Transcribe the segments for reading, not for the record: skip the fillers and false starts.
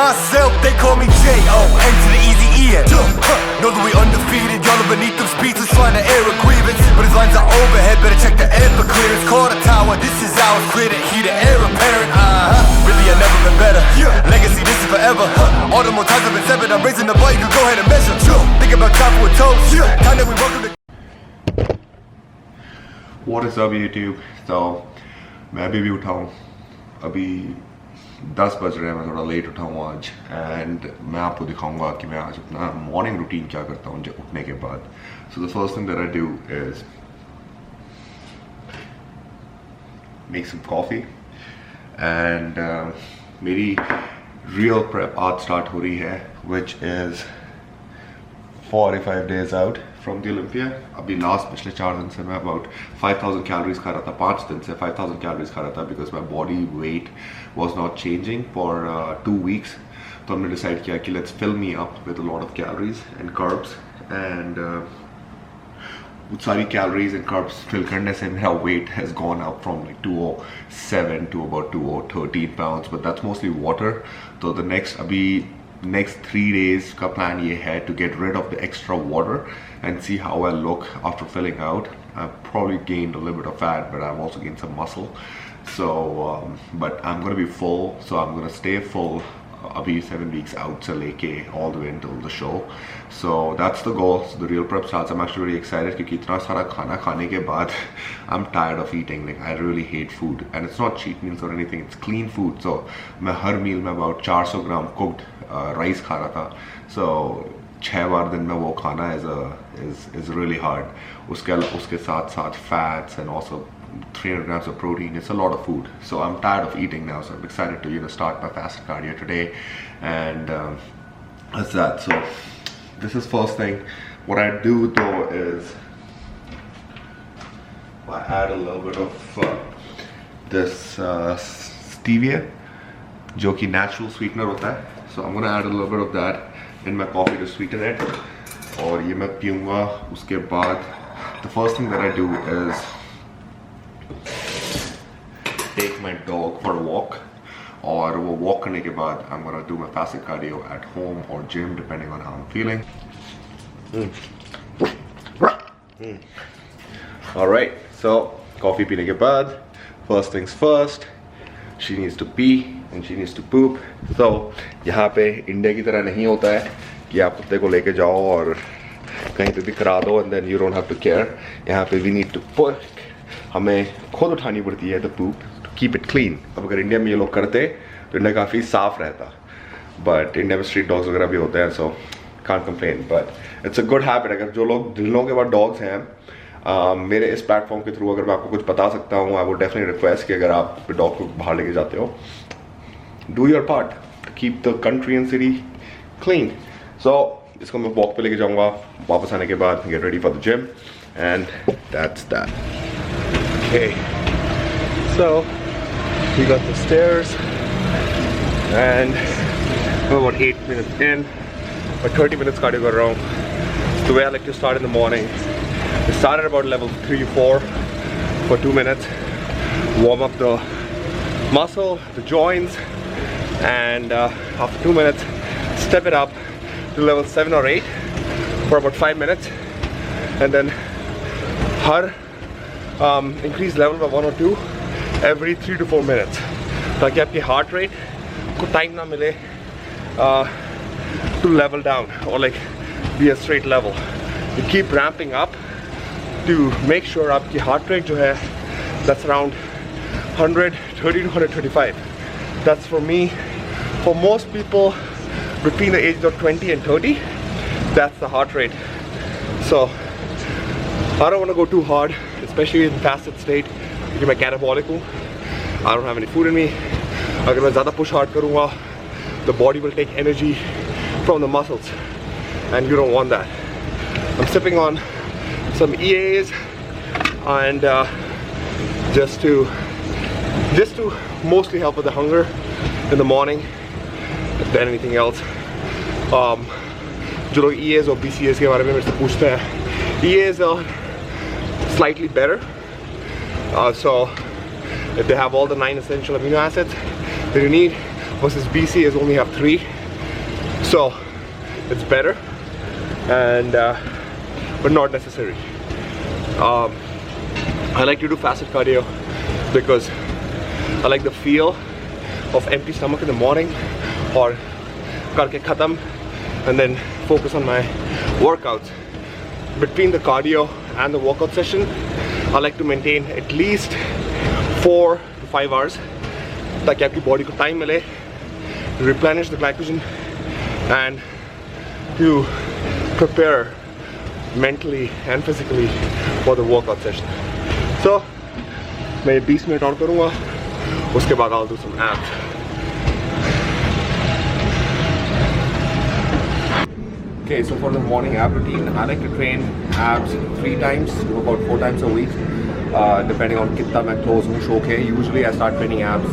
myself, they call me J-O-N to the easy E-N. Know that we undefeated, y'all are beneath them speeches trying to air a grievance. But his lines are overhead, better check the air for clearance. Call the tower, this is ours, clear the heat, the air apparent. Really I never been better, legacy this is forever. All the more times I've been severed, I'm raising the bar, you can go ahead and measure. Think about time for a toast, time that we welcome to. What is up YouTube? So मैं अभी भी उठा हूँ, अभी 10 बज रहे हैं, मैं थोड़ा लेट उठा हूँ आज एंड मैं आपको दिखाऊंगा कि मैं आज अपना मॉर्निंग रूटीन क्या करता हूँ जब उठने के बाद. So the first thing that I do is make some coffee and मेरी real prep आज start हो रही है, which is 45 days out from the Olympia. अभी लास्ट पिछले 4 दिन से मैं about 5000 calories खा रहा था, 5 दिन से 5000 calories खा रहा था because my body weight was not changing for 2 weeks. तो हमने decide किया कि let's fill me up with a lot of calories and carbs and सारी calories and carbs fill करने से मेरा weight has gone up from like 207 to about 213 pounds, but that's mostly water. So the next 3 days का plan ये है to get rid of the extra water and see how I look after filling out. I've probably gained a little bit of fat, but I've also gained some muscle. So but I'm gonna be full, so I'm gonna stay full अभी 7 weeks out से लेके all the way until the show. So that's the goal. So the real prep starts. I'm actually really excited क्योंकि इतना सारा खाना खाने के बाद I'm tired of eating. Like I really hate food and it's not cheat meals or anything. It's clean food. So मैं हर meal में about 400 gram cooked rice खा रहा था. So 6 बार दिन में वो खाना is really hard. उसके साथ fats and also 300 grams of protein. It's a lot of food. So I'm tired of eating now. So I'm excited to start my fasted cardio today, and that's that. So this is first thing. What I do though is I add a little bit of this stevia, जो कि natural sweetener होता है. So I'm gonna add a little bit of that in my coffee to sweeten it. और ये मैं पीऊँगा. उसके बाद the first thing that I do is take my dog for a walk, और वो walk करने के बाद I'm gonna do my fasted cardio at home or gym depending on how I'm feeling. Alright, so coffee पीने के बाद first things first, she needs to pee and she needs to poop. So यहाँ पे India की तरह नहीं होता है कि आप कुत्ते को लेके जाओ और कहीं पे भी करा दो and then you don't have to care. यहाँ पे we need to push, हमें खुद उठानी पड़ती है the poop to keep it clean. अब अगर इंडिया में ये लोग करते तो इंडिया काफ़ी साफ रहता, but इंडिया में street dogs वगैरह भी होते हैं, so can't complain. But it's a good habit. अगर जिन लोगों के पास dogs हैं, मेरे इस प्लेटफॉर्म के थ्रू अगर मैं आपको कुछ बता सकता हूँ, I would definitely request कि अगर आप डॉग को बाहर लेके जाते हो, do your part to keep the country and city clean. So इसको मैं वॉक पे लेके जाऊँगा. वापस आने के बाद get ready for the gym, and that's that. Okay, so we got the stairs and we're about 8 minutes in, but 30 minutes cardio कर रहा हूँ. It's the way I like to start in the morning. We started about level 3-4 for 2 minutes, warm up the muscle, the joints, and after 2 minutes step it up to level 7 or 8 for about 5 minutes, and then increase level by 1 or 2 every 3 to 4 minutes, ताकि आपकी heart rate को time ना मिले to level down or like be a straight level. You keep ramping up to make sure आपकी heart rate जो है that's around 130 to 125. That's for me. For most people between the ages of 20 and 30, that's the heart rate. So I don't want to go too hard, especially in fasted state क्योंकि मैं catabolic हूँ. I don't have any food in me. अगर मैं ज़्यादा push hard करूँगा, the body will take energy from the muscles, and you don't want that. I'm sipping on some EAs and just to mostly help with the hunger in the morning than anything else. जो लोग EAs और BCAs के बारे में मेरे से पूछते हैं, EAs are slightly better. So if they have all the 9 essential amino acids that you need, versus BCAs only have 3. So it's better and but not necessary. I like to do fasted cardio because I like the feel of empty stomach in the morning or karke khatam and then focus on my workouts. Between the cardio and the workout session, I like to maintain at least 4 to 5 hours ताकि आपकी body को time मिले to replenish the glycogen and to prepare mentally and physically for the workout session. So मैं 20 minute और करूँगा, उसके बाद I'll do some abs. Okay, so for the morning ab routine, I like to train abs 3 times to about 4 times a week, depending on kitna main close hu show ke. Usually I start training abs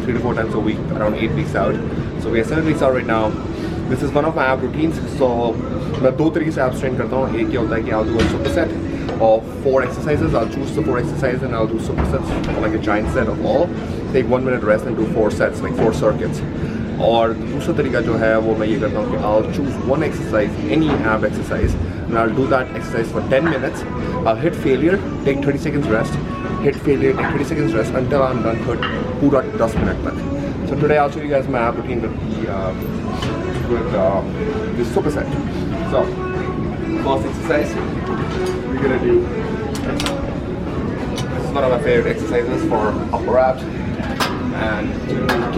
3 to 4 times a week, around 8 weeks out. So we are 7 weeks out right now. This is one of my ab routines. So मैं 2 तरीके से abs train करता हूँ. एक ये होता है कि I'll do a superset of 4 exercises. I'll choose the 4 exercises and I'll do supersets, like a giant set of all. Take 1 minute rest and do 4 sets, like 4 circuits. और दूसरा तरीका जो है वो मैं ये करता हूँ कि I'll choose one exercise, any ab exercise, and I'll do that exercise for 10 minutes. I'll hit failure, take 30 seconds rest, hit failure, take 30 seconds rest until I'm done पूरा 10 मिनट तक. So today I'll show you guys my ab routine with this superset. So first exercise we're gonna do. This is one of my favorite exercises for upper abs and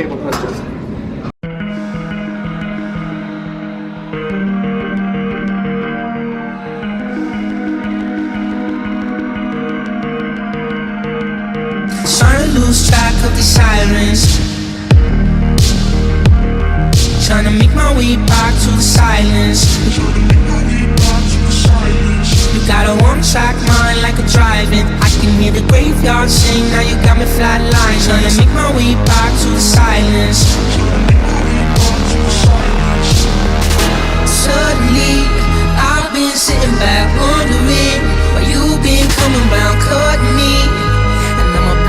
cable crunches. Lose track of the sirens, trying to make my way back to the silence. You got a one-track mind like a driving. I can hear the graveyard sing, now you got me flatline. Trying to make my way back to the silence. Suddenly, I've been sitting back wondering why you've been coming round, cutting me.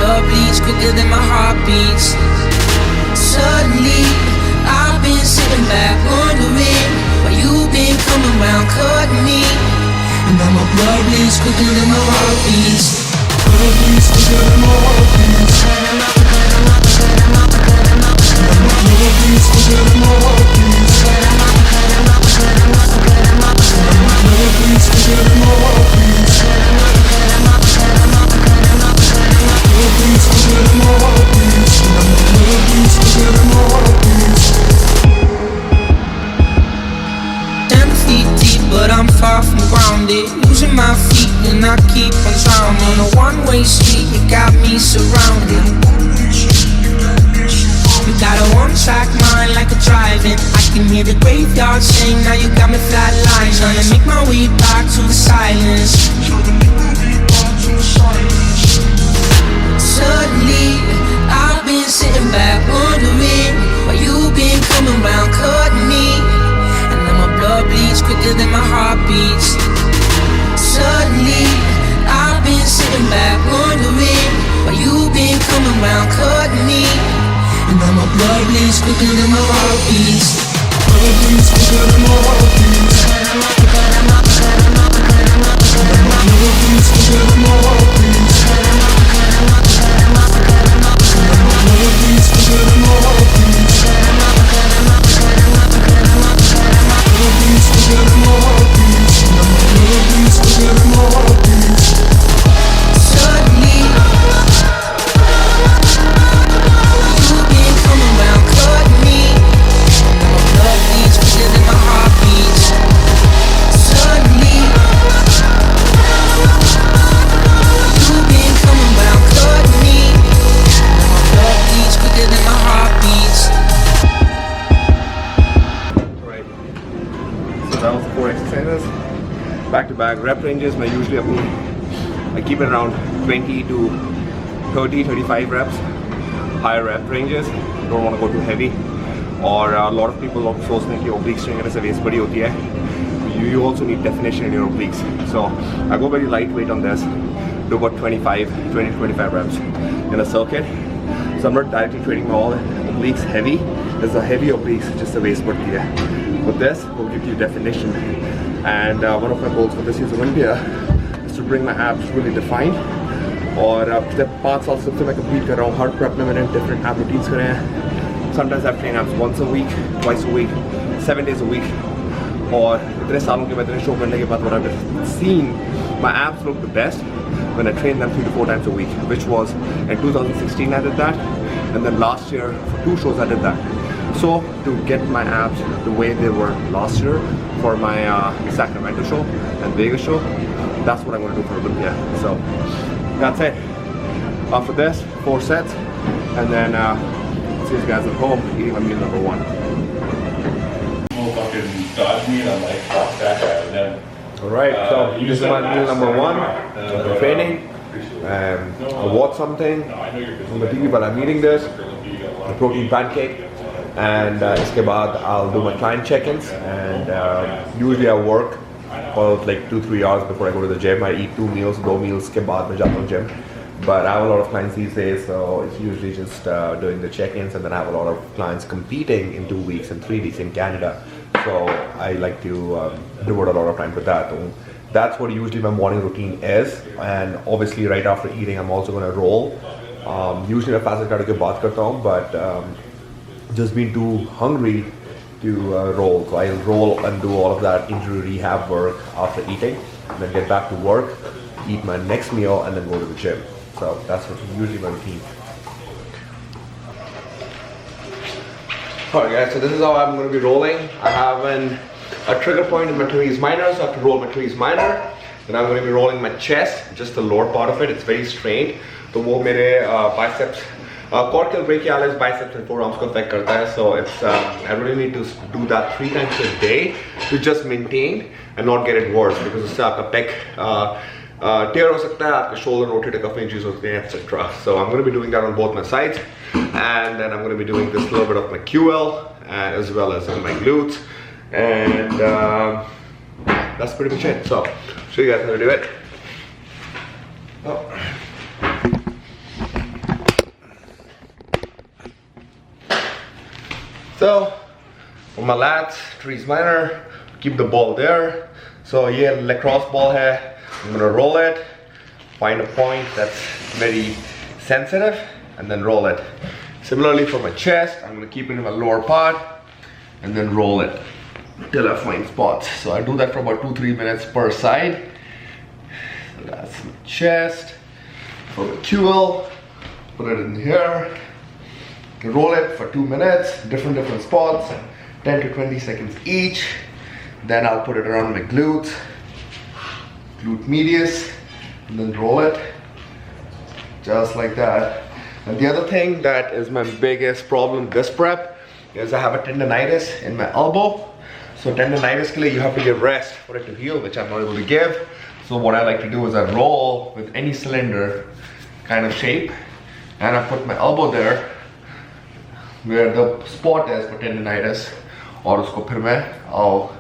Blood bleeds quicker than my heart beats. Suddenly, I've been sitting back wondering why you've been coming round, cutting me. And now my blood bleeds quicker than my heart beats. Blood bleeds quicker than my heart beats. Now my blood bleeds quicker than my heart beats. Now my blood bleeds quicker than my heart beats. Please forget my heartbeats. Please forget my heartbeats. 10 feet deep, but I'm far from grounded. Losing my feet and I keep on drowning. On a one-way street, you got me surrounded. You got a one-track mind like a driving. I can hear the graveyard sing, now you got me flatline. Trying to make my way back to the silence. Suddenly, I've been sitting back wondering why you've been coming round, cutting me. And now my blood bleeds quicker than my heart beats. Suddenly, I've been sitting back wondering why you've been coming round, cutting me. And now my blood bleeds quicker than my heart beats. Blood bleeds quicker than my heart beats. My blood bleeds quicker than my heart beats. Please forget my heartbeats. Please forget my heartbeats. Please forget my heartbeats. Suddenly, you've been coming round, cutting me. My blood bleeds quicker than my heartbeats. Suddenly, you've been coming round, cutting me. Quicker than my heart beats. Right. So that was 4 exercises. Back to back rep ranges. I usually I keep it around 20 to 30, 35 reps. Higher rep ranges. Don't want to go too heavy. Or a lot of people सोचते हैं कि obliques training करने से waist बड़ी होती है. You also need definition in your obliques. So I go very lightweight on this. Do about 20 to 25 reps in a circuit. So I'm not directly training my all obliques heavy. There's a heavy obliques, just the waist बढ़ती है. but this will give you definition. And one of my goals for this year's Olympia is to bring my abs really defined. और पिछले 5 साल से मैं compete कर रहा हूँ. हर prep में मैंने different ab routines करे हैं. Sometimes I've trained abs once a week, twice a week, 7 days a week. और इतने सालों के बाद इतने show करने के बाद what I've seen, my abs look the best when I train them 3 to 4 times a week, which was in 2016 I did that, and then last year for 2 shows I did that. So to get my abs the way they were last year for my Sacramento show and Vegas show, that's what I'm going to do for Olympia. So that's it. After this, 4 sets, and then see you guys at home eating my meal number 1. Fucking dodge me, and I'm like, fuck that guy. And then, Alright, so this is my meal number 1. Training. I'll watch something on the TV while I'm eating this. A protein pancake. And इसके बाद I'll do my client check-ins. And usually I work for like 2-3 hours before I go to the gym. I eat 2 meals, 2 meals के बाद मैं जाता हूँ gym. But I have a lot of clients these days, so it's usually just doing the check-ins, and then I have a lot of clients competing in 2 weeks and 3 weeks in Canada. So I like to devote a lot of time to that. That's what usually my morning routine is, and obviously right after eating I'm also going to roll. Usually मैं fast cardio के बाद करता हूँ, but just been too hungry to roll, so I'll roll and do all of that injury rehab work after eating, and then get back to work, eat my next meal, and then go to the gym. So that's what usually my routine. Alright guys, so this is how I'm going to be rolling. I have a trigger point in my teres minor, so I have to roll my teres minor. Then I'm going to be rolling my chest, just the lower part of it. It's very strained. So वो मेरे biceps, cortical brachialis, biceps and forearms को affect करता है. So it's I really need to do that 3 times a day to just maintain and not get it worse, because उससे आपका pec tear हो सकता है, आपके shoulder rotator cuff injuries हो सकते हैं, etc. So I'm going to be doing that on both my sides, and then I'm going to be doing this little bit of my QL as well as in my glutes, and that's pretty much it. So show you guys how to do it. So for my lats, teres minor, keep the ball there. So ये lacrosse ball है. I'm gonna roll it, find a point that's very sensitive, and then roll it. Similarly for my chest, I'm gonna keep it in my lower part, and then roll it till I find spots. So I do that for about 2-3 minutes per side. So that's my chest. For the QL, put it in here. Roll it for 2 minutes, different spots, 10 to 20 seconds each. Then I'll put it around my glutes. Glute medius, and then roll it just like that. And the other thing that is my biggest problem this prep is I have a tendonitis in my elbow. So tendonitis ke liye you have to give rest for it to heal, which I'm not able to give. So what I like to do is I roll with any cylinder kind of shape, and I put my elbow there where the spot is for tendonitis, और उसको फिर मैं I'll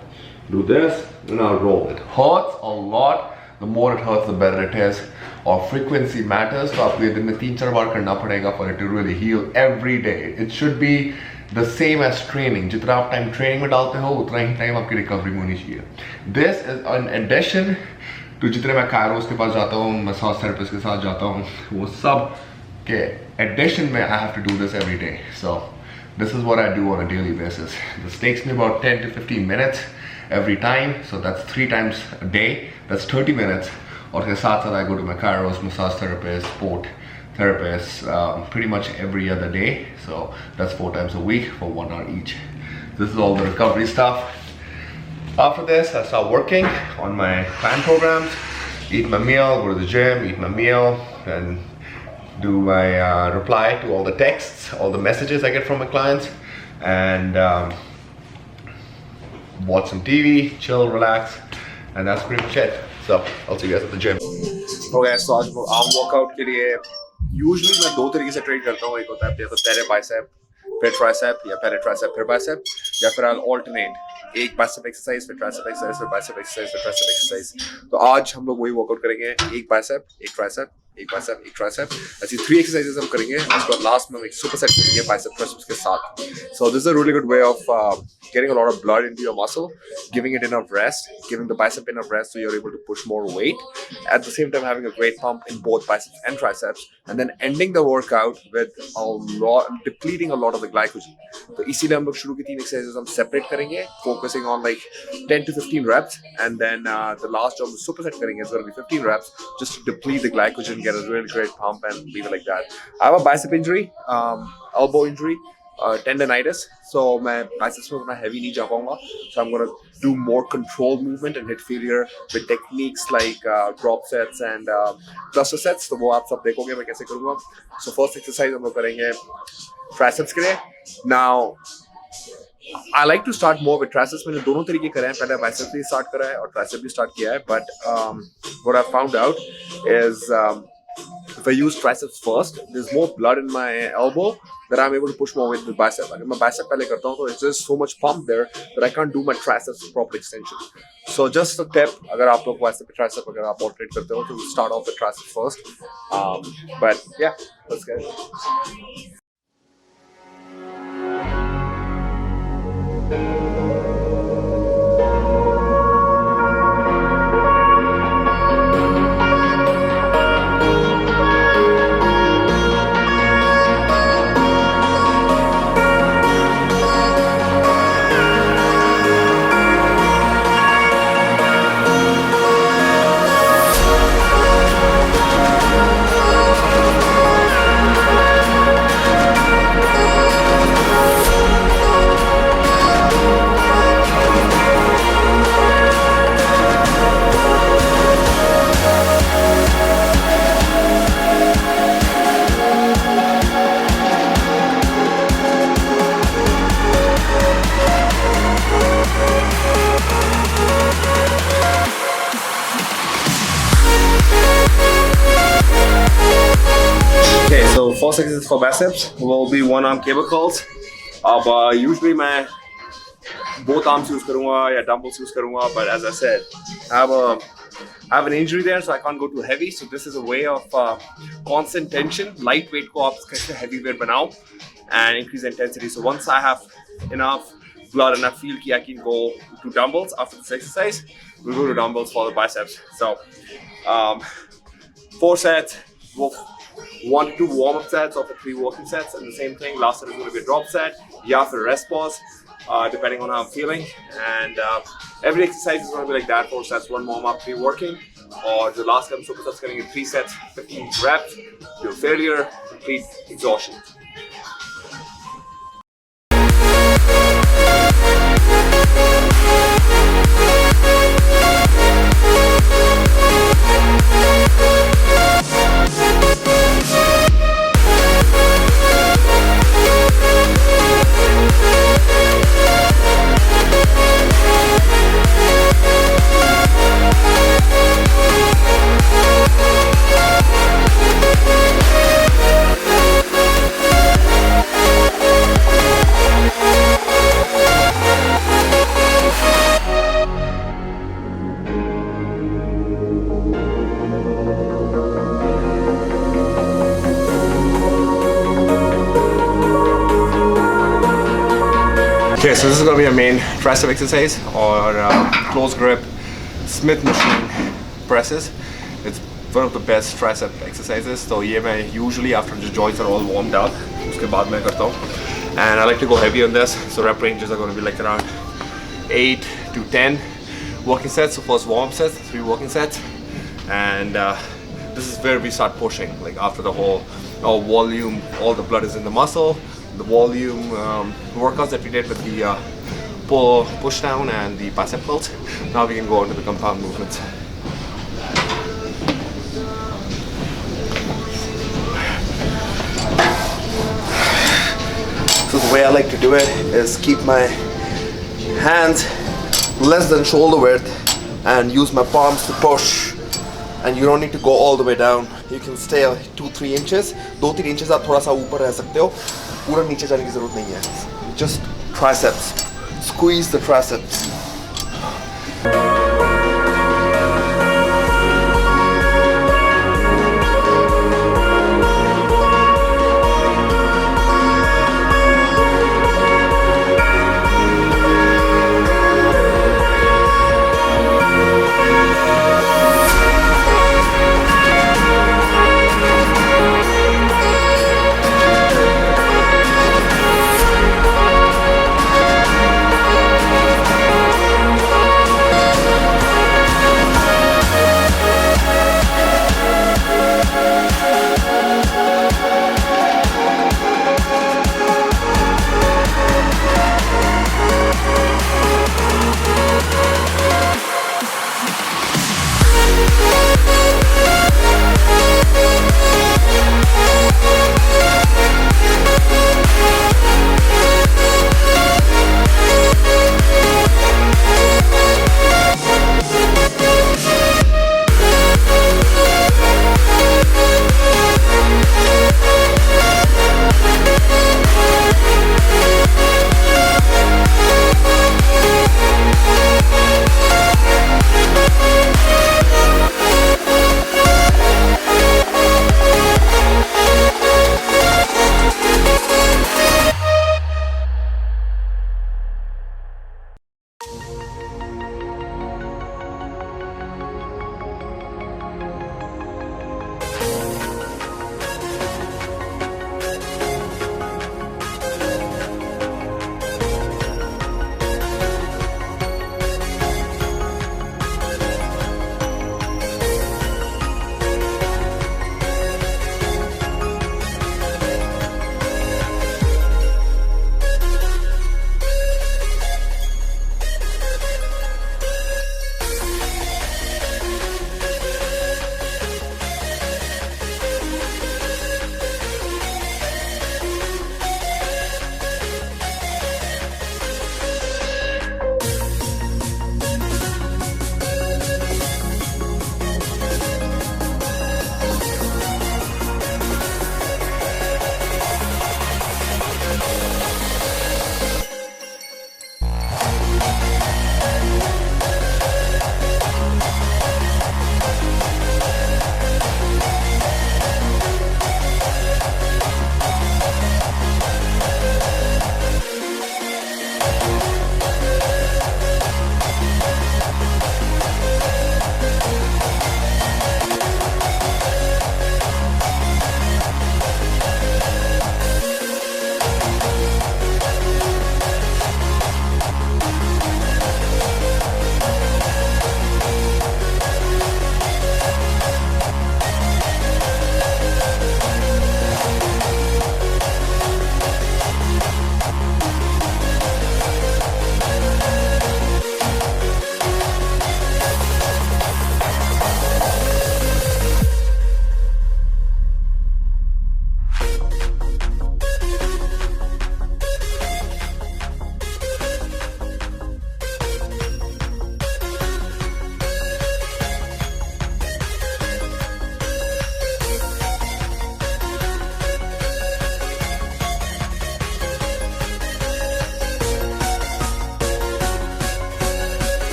do this and I'll roll. It hurts a lot. The more it hurts, the better it is. Or frequency matters. So आपको ये दिन में 3-4 बार करना पड़ेगा for it to really heal every day. It should be the same as training. जितना आप time training में डालते हो, उतना ही time आपकी recovery में होनी चाहिए. This is an addition to जितने मैं chiros के पास जाता हूँ, massage therapist के साथ जाता हूँ, वो सब के addition में I have to do this every day. So this is what I do on a daily basis. This takes me about 10 to 15 minutes every time, so that's 3 times a day, that's 30 minutes. Or के साथ साथ I go to my chiros, massage therapist, sport therapist, pretty much every other day. So that's 4 times a week for 1 hour each. This is all the recovery stuff. After this, I start working on my plan programs, eat my meal, go to the gym, eat my meal, and do my reply to all the texts, all the messages I get from my clients, and watch some TV, chill, relax, and that's pretty much it. So I'll see you guys at the gym. Okay, so आज arm workout के लिए usually मैं 2 तरीके से train करता हूँ. एक होता है पहले बाइसेप, फिर ट्राइसेप, या पहले ट्राइसेप फिर बाइसेप, या फिर I'll alternate. एक बाइसेप एक्सरसाइज, फिर ट्राइसेप एक्सरसाइज, फिर बाइसेप एक्सरसाइज, फिर ट्राइसेप एक्सरसाइज. तो आज हम लोग वही वर्कआउट करेंगे, एक बाइसेप, एक ट्राइसेप, एक बाइसेप एक ट्राइसेप, ऐसी 3 एक्सरसाइजेस हम करेंगे. उसके बाद लास्ट में हम एक सुपरसेट करेंगे बाइसेप ट्राइसेप्स के साथ. So this is a really good way of getting a lot of blood into your muscle, giving it enough rest, giving the bicep enough rest so you're able to push more weight. At the same time having a great pump in both biceps and triceps, and then ending the workout with depleting a lot of the glycogen. तो इसीलिए हम लोग शुरू की 3 exercises हम separate करेंगे, focusing on like 10 to 15 reps, and then the last job superset करेंगे is going to be 15 reps just to deplete the glycogen, get a really great pump and leave it like that. I have a bicep injury, elbow injury, tendonitis, so मैं biceps में उतना heavy नहीं जा पाऊंगा, so I'm gonna do more controlled movement and hit failure with techniques like drop sets and cluster sets. तो वो आप सब देखोगे मैं कैसे करूँगा. So first exercise हम लोग करेंगे triceps के लिए. Now I like to start more with triceps. मैंने दोनों तरीके करे हैं, पहले biceps भी start करा है और tricep भी start किया है, but what I found out is if I use triceps first, there's more blood in my elbow that I'm able to push more weight with bicep. अगर मैं bicep पहले करता हूँ तो it's just so much pump there that I can't do my triceps proper extension. So just a tip, अगर आप लोग bicep tricep अगर आप alternate करते हो तो start off with triceps first. But yeah, let's get it. Okay, so first exercise for biceps will be one arm cable curls. अब usually मैं both arms use करूँगा या dumbbells use करूँगा, but as I said, I have an injury there, so I can't go too heavy. So this is a way of constant tension, light weight को आप कैसे heavy weight बनाओ and increase the intensity. So once I have enough blood and I feel कि I can go to dumbbells after this exercise, we'll go to dumbbells for the biceps. So 4 sets, 1 to 2 warm-up sets or 3 working sets, and the same thing. Last set is going to be a drop set. Yeah, for a rest pause, depending on how I'm feeling. And every exercise is going to be like that: 4 sets, 1 warm-up, 3 working. Or the last time supersets getting 3 sets, 15 reps, till failure, complete exhaustion. Okay, so this is going to be a main tricep exercise or close grip Smith machine presses. It's one of the best tricep exercises. So ये मैं usually after the joints are all warmed up, उसके बाद मैं करता हूँ. And I like to go heavy on this. So rep ranges are going to be like around 8 to 10 working sets. So first warm sets, 3 working sets, and this is where we start pushing. Like after the whole volume, all the blood is in the muscle. The volume workouts that we did with the push down and the bicep curls. Now we can go on to the compound movements. So the way I like to do it is keep my hands less than shoulder width and use my palms to push. And you don't need to go all the way down. You can stay 2-3 inches. 2-3 inches आप थोड़ा सा ऊपर रह सकते हो. पूरा नीचे जाने की जरूरत नहीं है. Just triceps. Squeeze the triceps.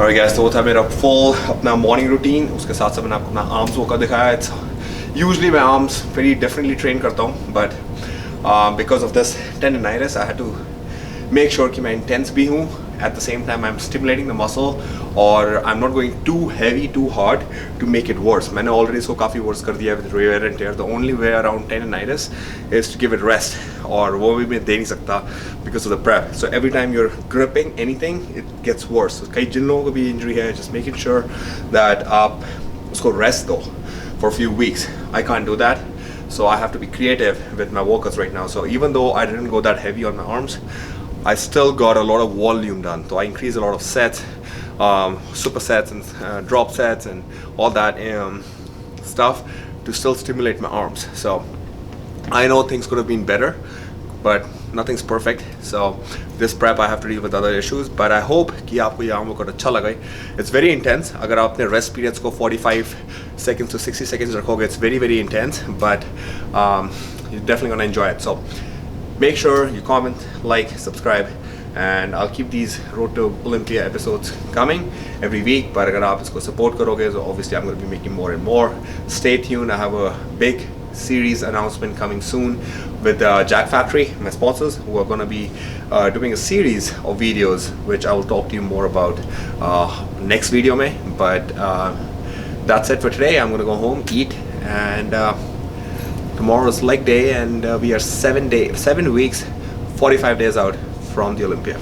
Alright guys, तो वो था मेरा full अपना morning routine. उसके साथ साथ मैंने आपको अपना arms workout दिखाया. It's usually मैं arms very differently train करता हूँ, but because of this tendonitis, I had to make sure कि मैं intense भी हूँ. At the same time, I'm stimulating the muscle, or I'm not going too heavy, too hard to make it worse. मैंने already इसको काफ़ी worse कर दिया with wear and tear. The only way around tendonitis is to give it rest, और वो भी मैं दे नहीं सकता because of the prep. So every time you're gripping anything, it gets worse. So कई जिन लोगों को भी injury है, just making sure that आप उसको rest दो for a few weeks. I can't do that. So I have to be creative with my workouts right now. So even though I didn't go that heavy on my arms, I still got a lot of volume done. So I increased a lot of sets, supersets and drop sets and all that stuff to still stimulate my arms. So I know things could have been better, but nothing's perfect. So this prep I have to deal with other issues, but I hope कि आपको ये arm workout अच्छा लगा. It's very intense. अगर आप अपने rest periods को 45 seconds to 60 seconds रखोगे, it's very very intense, but you're definitely gonna enjoy it. So make sure you comment, like, subscribe, and I'll keep these Road to Olympia episodes coming every week. But अगर आप इसको support करोगे, so obviously I'm going to be making more and more. Stay tuned. I have a big series announcement coming soon with Jack Factory, my sponsors, who are going to be doing a series of videos, which I will talk to you more about next video mein. But that's it for today. I'm going to go home, eat, and tomorrow is leg day, and we are 7 weeks, 45 days out from the Olympia.